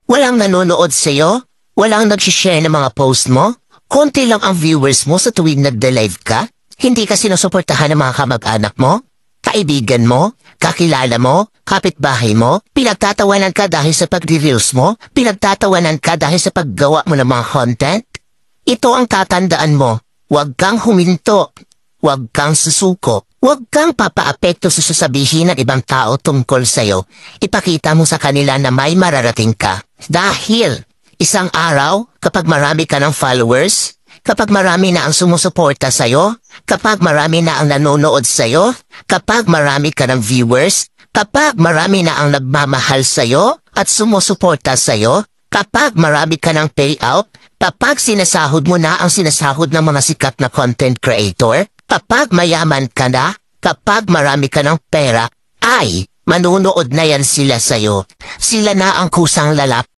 Walang nanonood sa'yo? Walang nag-share ng mga post mo? Konti lang ang viewers mo sa tuwing nagde-live ka? Hindi ka sinusuportahan ng mga kamag-anak mo? Kaibigan mo? Kakilala mo? Kapitbahay mo? Pinagtatawanan ka dahil sa pagre-reels mo? Pinagtatawanan ka dahil sa paggawa mo ng mga content? Ito ang tatandaan mo. Huwag kang huminto. Huwag kang susuko. Huwag kang papaapekto sa sasabihin ng ibang tao tungkol sa'yo. Ipakita mo sa kanila na may mararating ka. Dahil isang araw, kapag marami ka ng followers, kapag marami na ang sumusuporta sa'yo, kapag marami na ang nanonood sa'yo, kapag marami ka ng viewers, kapag marami na ang nagmamahal sa'yo at sumusuporta sa'yo, kapag marami ka ng payout, kapag sinasahod mo na ang sinasahod ng mga sikat na content creator, kapag mayaman ka na, kapag marami ka ng pera, ay manunood na yan sila sa'yo. Sila na ang kusang lalapit